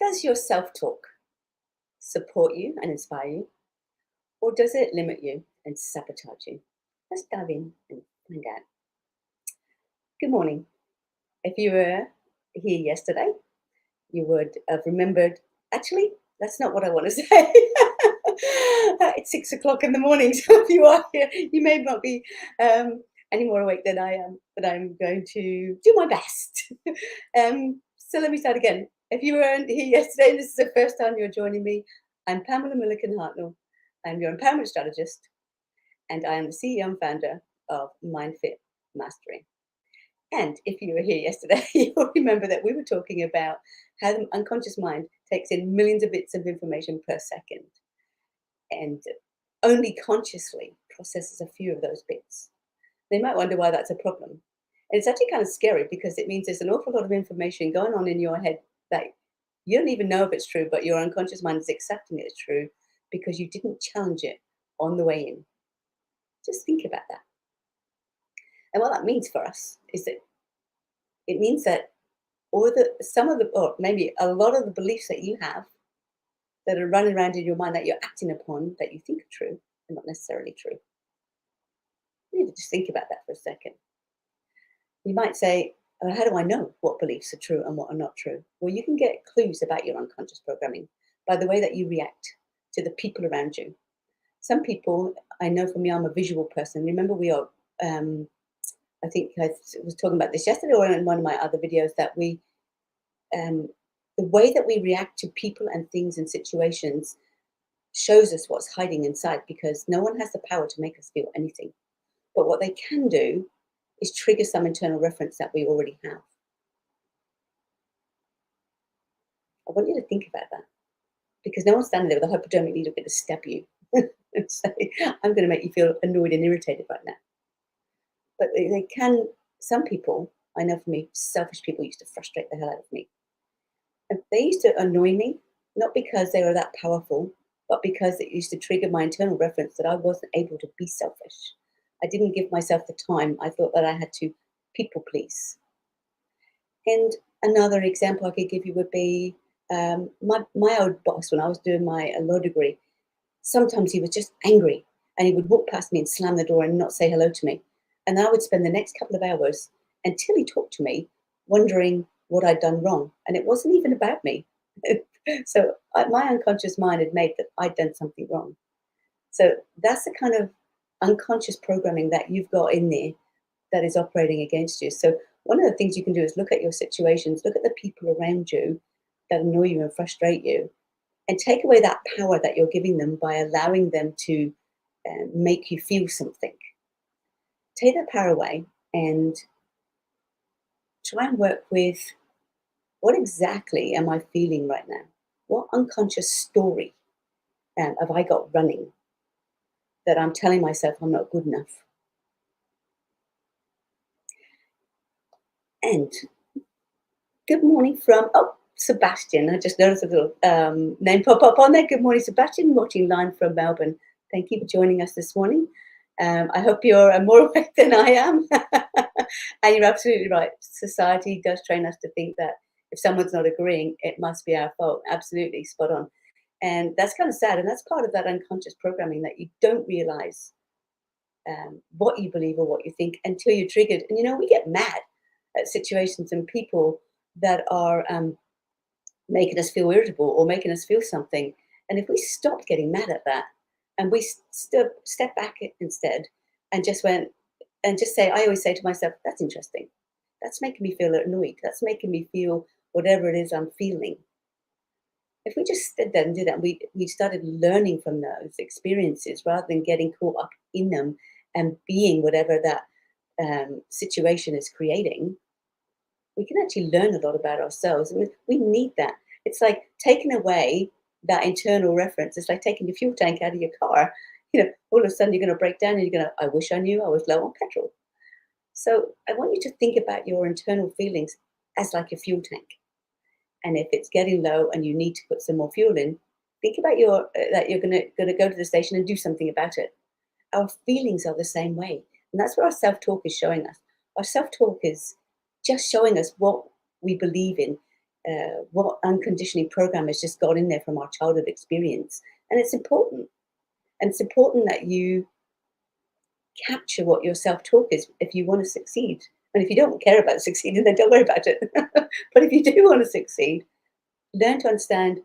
Does your self-talk support you and inspire you, or does it limit you and sabotage you? Let's dive in and find out. Good morning. If you were here yesterday, you would have remembered. Actually, that's not what I want to say. It's 6 o'clock in the morning, so if you are here, you may not be any more awake than I am, but I'm going to do my best. So let me start again. If you weren't here yesterday, and this is the first time you're joining me, I'm Pamela Milliken-Hartnell. I'm your empowerment strategist, and I am the CEO and founder of MindFit Mastery. And if you were here yesterday, you'll remember that we were talking about how the unconscious mind takes in millions of bits of information per second and only consciously processes a few of those bits. They might wonder why that's a problem. And it's actually kind of scary because it means there's an awful lot of information going on in your head that you don't even know if it's true, but your unconscious mind is accepting it as true because you didn't challenge it on the way in. Just think about that. And what that means for us is that it means that or maybe a lot of the beliefs that you have that are running around in your mind that you're acting upon that you think are true are not necessarily true. You need to just think about that for a second. You might say, how do I know what beliefs are true and what are not true? Well, you can get clues about your unconscious programming by the way that you react to the people around you. Some people, I know from me, I'm a visual person. Remember, we are, I think I was talking about this yesterday or in one of my other videos, that the way that we react to people and things and situations shows us what's hiding inside, because no one has the power to make us feel anything. But what they can do is trigger some internal reference that we already have. I want you to think about that, because no one's standing there with a hypodermic needle going to stab you and say, I'm going to make you feel annoyed and irritated right now. But they can, some people, I know for me, selfish people used to frustrate the hell out of me. And they used to annoy me, not because they were that powerful, but because it used to trigger my internal reference that I wasn't able to be selfish. I didn't give myself the time. I thought that I had to people please. And another example I could give you would be my old boss when I was doing my law degree. Sometimes he was just angry and he would walk past me and slam the door and not say hello to me. And then I would spend the next couple of hours until he talked to me, wondering what I'd done wrong. And it wasn't even about me. So my unconscious mind had made that I'd done something wrong. So that's the kind of unconscious programming that you've got in there that is operating against you. So one of the things you can do is look at your situations, look at the people around you that annoy you and frustrate you, and take away that power that you're giving them by allowing them to make you feel something. Take that power away and try and work with, what exactly am I feeling right now? What unconscious story have I got running that I'm telling myself I'm not good enough? And good morning from, Sebastian. I just noticed a little name pop up on there. Good morning, Sebastian, watching live from Melbourne. Thank you for joining us this morning. I hope you're more awake than I am. And you're absolutely right. Society does train us to think that if someone's not agreeing, it must be our fault. Absolutely, spot on. And that's kind of sad. And that's part of that unconscious programming, that you don't realize what you believe or what you think until you're triggered. And, we get mad at situations and people that are making us feel irritable or making us feel something. And if we stopped getting mad at that and we step back instead and just say, I always say to myself, that's interesting. That's making me feel annoyed. That's making me feel whatever it is I'm feeling. If we just stood there and did that, we started learning from those experiences rather than getting caught up in them and being whatever that situation is creating, we can actually learn a lot about ourselves. I mean, we need that. It's like taking away that internal reference. It's like taking the fuel tank out of your car. All of a sudden you're going to break down and you're going to, I wish I knew I was low on petrol. So I want you to think about your internal feelings as like a fuel tank. And if it's getting low and you need to put some more fuel in, think about that you're going to go to the station and do something about it. Our feelings are the same way. And that's what our self-talk is showing us. Our self-talk is just showing us what we believe in. what unconditionally program has just got in there from our childhood experience. And it's important. And it's important that you capture what your self-talk is if you want to succeed. And if you don't care about succeeding, then don't worry about it. But if you do want to succeed, learn to understand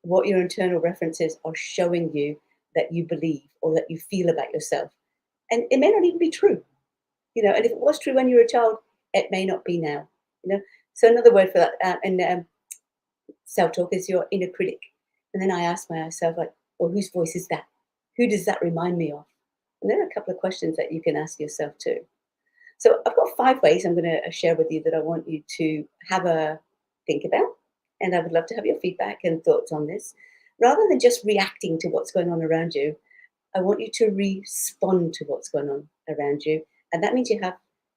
what your internal references are showing you that you believe or that you feel about yourself. And it may not even be true, and if it was true when you were a child, it may not be now, you know. So another word for that in self-talk is your inner critic. And then I ask myself, like, well, whose voice is that? Who does that remind me of? And there are a couple of questions that you can ask yourself too. So I've got 5 ways I'm going to share with you that I want you to have a think about. And I would love to have your feedback and thoughts on this. Rather than just reacting to what's going on around you, I want you to respond to what's going on around you. And that means you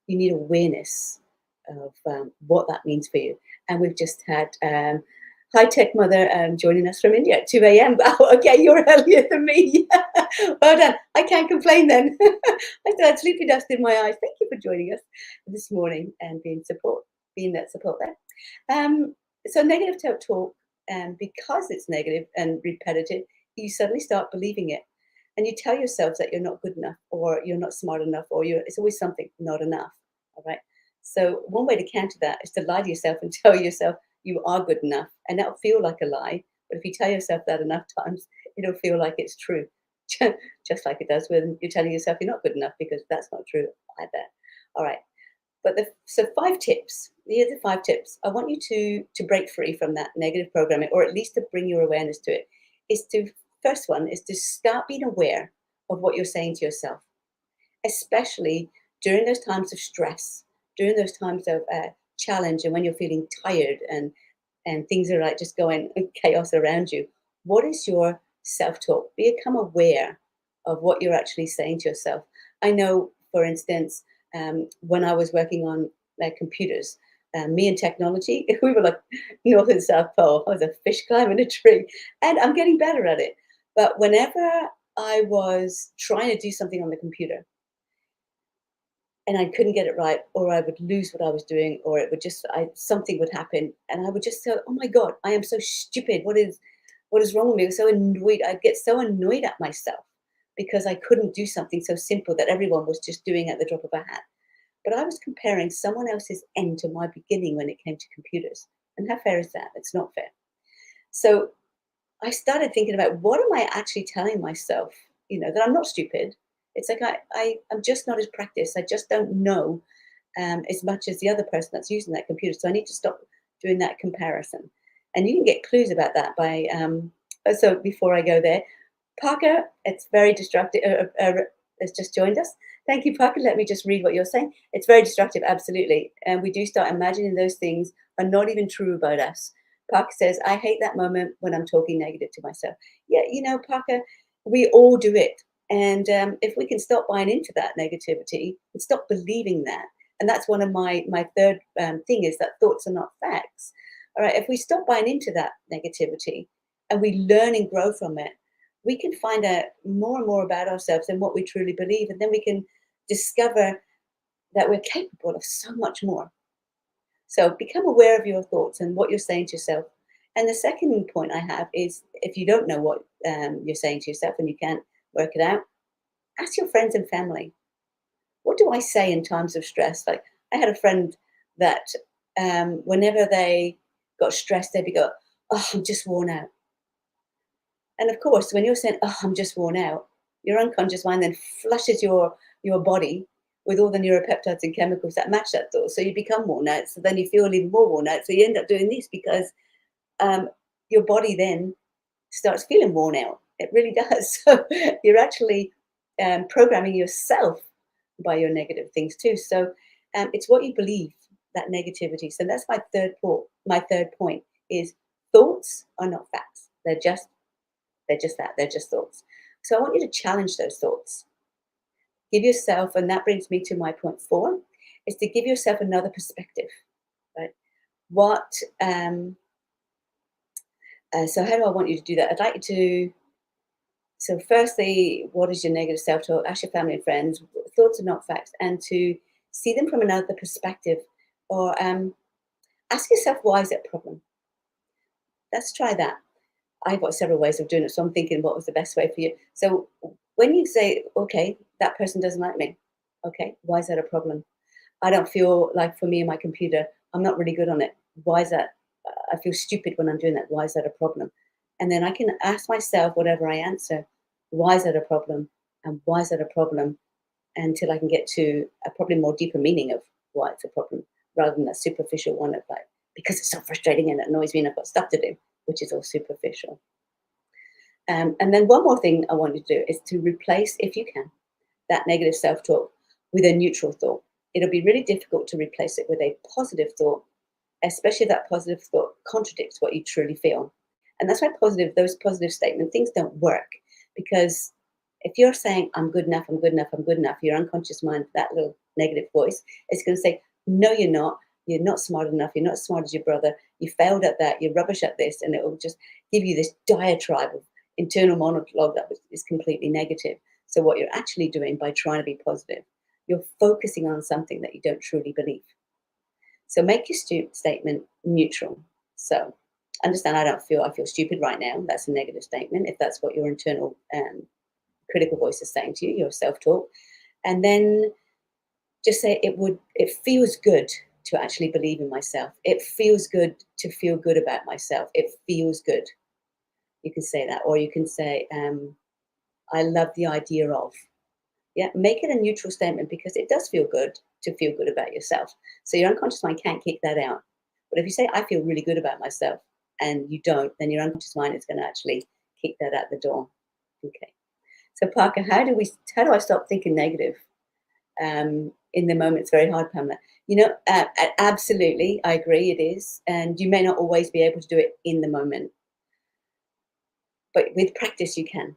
need awareness of what that means for you. And we've just had high-tech mother joining us from India at 2 a.m. Wow, okay, you're earlier than me. Well done. I can't complain then. I still had sleepy dust in my eyes. Thank you for joining us this morning and being that support there. So negative self-talk, because it's negative and repetitive, you suddenly start believing it. And you tell yourself that you're not good enough or you're not smart enough or it's always something not enough. All right. So one way to counter that is to lie to yourself and tell yourself you are good enough. And that'll feel like a lie. But if you tell yourself that enough times, it'll feel like it's true. Just like it does when you're telling yourself you're not good enough, because that's not true either. All right. But so 5 tips. Here are the 5 tips. I want you to break free from that negative programming, or at least to bring your awareness to it. First one is to start being aware of what you're saying to yourself, especially during those times of stress, during those times of challenge, and when you're feeling tired and things are like just going chaos around you. What is your self-talk? Become aware of what you're actually saying to yourself. I know, for instance, when I was working on computers, me and technology, we were like North and South Pole. I was a fish climbing a tree, and I'm getting better at it. But whenever I was trying to do something on the computer and I couldn't get it right, or I would lose what I was doing, or it would just something would happen, and I would just say, "Oh my God, I am so stupid. What is wrong with me?" I was so annoyed. I'd get so annoyed at myself because I couldn't do something so simple that everyone was just doing at the drop of a hat. But I was comparing someone else's end to my beginning when it came to computers. And how fair is that? It's not fair. So I started thinking about, what am I actually telling myself? That I'm not stupid. It's like I'm just not as practiced. I just don't know as much as the other person that's using that computer. So I need to stop doing that comparison. And you can get clues about that by. So before I go there, Parker, it's very destructive. Has just joined us. Thank you, Parker. Let me just read what you're saying. It's very destructive, absolutely. And we do start imagining those things are not even true about us. Parker says, I hate that moment when I'm talking negative to myself. Yeah, Parker, we all do it. And if we can stop buying into that negativity and stop believing that, and that's one of my third thing is that thoughts are not facts. All right, if we stop buying into that negativity and we learn and grow from it, we can find out more and more about ourselves and what we truly believe. And then we can discover that we're capable of so much more. So become aware of your thoughts and what you're saying to yourself. And the second point I have is, if you don't know what you're saying to yourself and you can't work it out, ask your friends and family. What do I say in times of stress? Like, I had a friend that whenever they got stressed, they'd go, "Oh, I'm just worn out." And of course, when you're saying, "Oh, I'm just worn out," your unconscious mind then flushes your body with all the neuropeptides and chemicals that match that thought. So you become worn out. So then you feel even more worn out. So you end up doing this because your body then starts feeling worn out. It really does. So you're actually programming yourself by your negative things too. So it's what you believe, that negativity. So that's my third point. My third point is, thoughts are not facts. They're just that. They're just thoughts. So I want you to challenge those thoughts. Give yourself, and that brings me to my point 4, is to give yourself another perspective. Right? What? So how do I want you to do that? I'd like you to. So firstly, what is your negative self-talk? Ask your family and friends. Thoughts are not facts, and to see them from another perspective, or ask yourself, why is it a problem? let's try that. I've got several ways of doing it, so I'm thinking what was the best way for you. So when you say, okay, that person doesn't like me, okay, why is that a problem? I don't feel like, for me and my computer, I'm not really good on it. Why is that? I feel stupid when I'm doing that. Why is that a problem? And then I can ask myself whatever I answer, why is that a problem? And why is that a problem? Until I can get to a probably more deeper meaning of why it's a problem, rather than that superficial one of like, because it's so frustrating and it annoys me and I've got stuff to do, which is all superficial. And then one more thing I want you to do is to replace, if you can, that negative self talk with a neutral thought. It'll be really difficult to replace it with a positive thought, especially if that positive thought contradicts what you truly feel. And that's why those positive statement things don't work, because if you're saying, I'm good enough, I'm good enough, I'm good enough, your unconscious mind, that little negative voice, is going to say, no, you're not smart enough, you're not as smart as your brother, you failed at that, you're rubbish at this. And it will just give you this diatribe of internal monologue that is completely negative. So what you're actually doing by trying to be positive, you're focusing on something that you don't truly believe. So make your statement neutral. So understand, I feel stupid right now. That's a negative statement. If that's what your internal critical voice is saying to you, your self-talk. And then just say, it feels good to actually believe in myself. It feels good to feel good about myself. It feels good. You can say that, or you can say, I love the idea of. Yeah, make it a neutral statement, because it does feel good to feel good about yourself. So your unconscious mind can't kick that out. But if you say, I feel really good about myself, and you don't, then your unconscious mind is going to actually kick that out the door. Okay. So Parker, how do I stop thinking negative? In the moment, it's very hard, Pamela. Absolutely, I agree, it is. And you may not always be able to do it in the moment, but with practice, you can.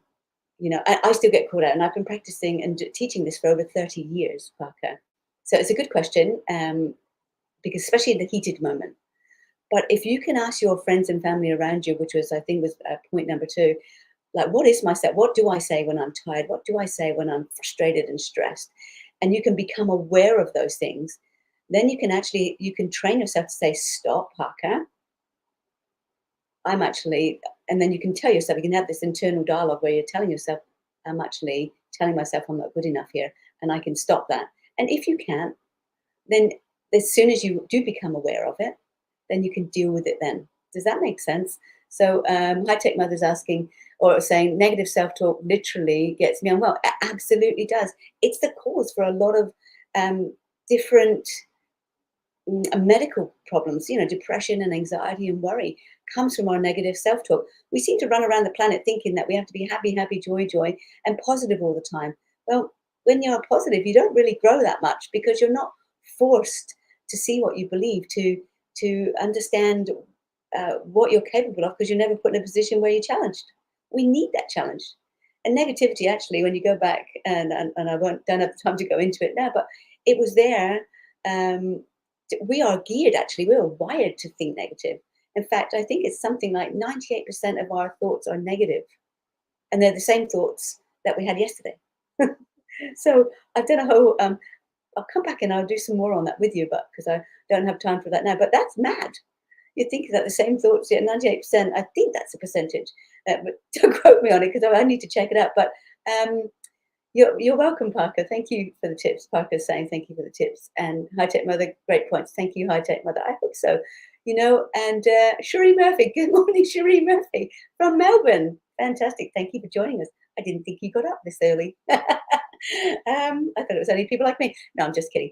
I still get caught out, and I've been practicing and teaching this for over 30 years, Parker. So it's a good question, because especially in the heated moment. But if you can ask your friends and family around you, which was, I think, was point number 2, like, what is myself? What do I say when I'm tired? What do I say when I'm frustrated and stressed? And you can become aware of those things. Then you can train yourself to say, stop, Parker. And then you can tell yourself, you can have this internal dialogue where you're telling yourself, I'm actually telling myself I'm not good enough here, and I can stop that. And if you can't, then as soon as you do become aware of it, then you can deal with it then. Does that make sense? So High Tech Mother's asking, or saying, negative self-talk literally gets me unwell. It absolutely does. It's the cause for a lot of different medical problems, depression and anxiety and worry comes from our negative self-talk. We seem to run around the planet thinking that we have to be happy, happy, joy, joy, and positive all the time. Well, when you're positive, you don't really grow that much, because you're not forced to see what you believe, to understand what you're capable of, because you're never put in a position where you're challenged. We need that challenge. And negativity, actually, when you go back, and I don't have the time to go into it now, but it was there. We are geared, actually, we are wired to think negative. In fact, I think it's something like 98% of our thoughts are negative, and they're the same thoughts that we had yesterday. So I've done a whole, I'll come back and I'll do some more on that with you, but because I don't have time for that now. But that's mad. You think that the same thoughts, yeah, 98%, I think that's a percentage. But don't quote me on it, because I need to check it out. But you're welcome, Parker. Thank you for the tips. Parker's saying thank you for the tips. And High Tech Mother, great points. Thank you, High Tech Mother. I hope so. And Cherie Murphy. Good morning, Cherie Murphy from Melbourne. Fantastic. Thank you for joining us. I didn't think you got up this early. I thought it was only people like me. No, I'm just kidding.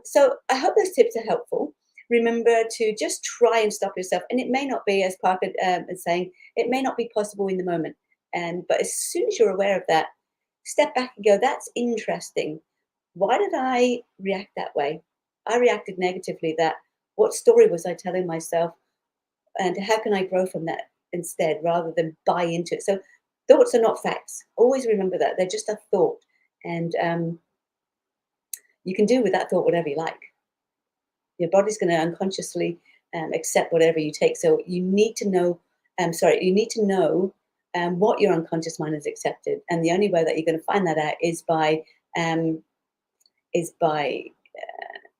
So I hope those tips are helpful. Remember to just try and stop yourself. And it may not be, as Parker is saying, it may not be possible in the moment. But as soon as you're aware of that, step back and go, that's interesting. Why did I react that way? I reacted negatively. What story was I telling myself? And how can I grow from that instead, rather than buy into it? So thoughts are not facts. Always remember that. They're just a thought. And you can do with that thought whatever you like. Your body's going to unconsciously accept whatever you take. So you need to know, what your unconscious mind has accepted. And the only way that you're going to find that out is by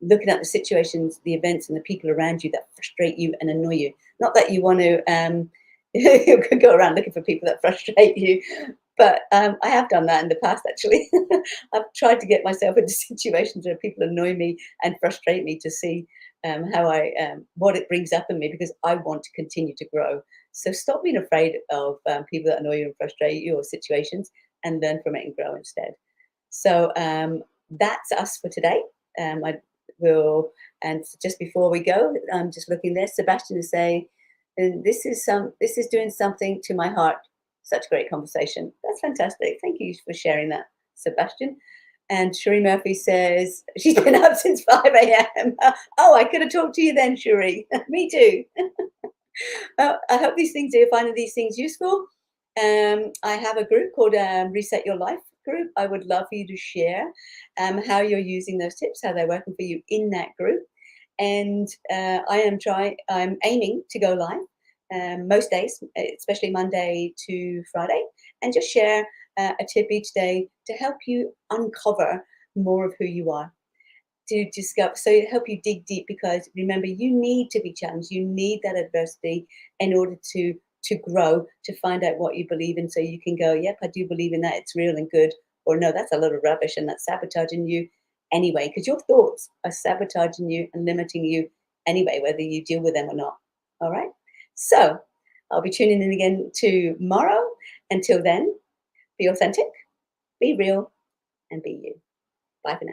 looking at the situations, the events, and the people around you that frustrate you and annoy you. Not that you want to you could go around looking for people that frustrate you, but I have done that in the past. Actually, I've tried to get myself into situations where people annoy me and frustrate me to see how I what it brings up in me because I want to continue to grow. So stop being afraid of people that annoy you and frustrate you or situations, and learn from it and grow instead. So that's us for today. I will, and just before we go, I'm just looking there. Sebastian is saying, and this is doing something to my heart. Such great conversation. That's fantastic. Thank you for sharing that, Sebastian. And Cherie Murphy says she's been up since 5 a.m. Oh, I could have talked to you then, Cherie. Me too. Well, I hope these things you're finding these things useful. I have a group called Reset Your Life group. I would love for you to share how you're using those tips, how they're working for you in that group. And I'm aiming to go live most days, especially Monday to Friday, and just share a tip each day to help you uncover more of who you are, to discover, so help you dig deep, because remember, you need to be challenged, you need that adversity in order to grow, to find out what you believe in, so you can go, yep, I do believe in that, it's real and good, or no, that's a lot of rubbish and that's sabotaging you anyway, because your thoughts are sabotaging you and limiting you anyway, whether you deal with them or not. All right, so I'll be tuning in again tomorrow. Until then, be authentic, be real, and be you. Bye for now.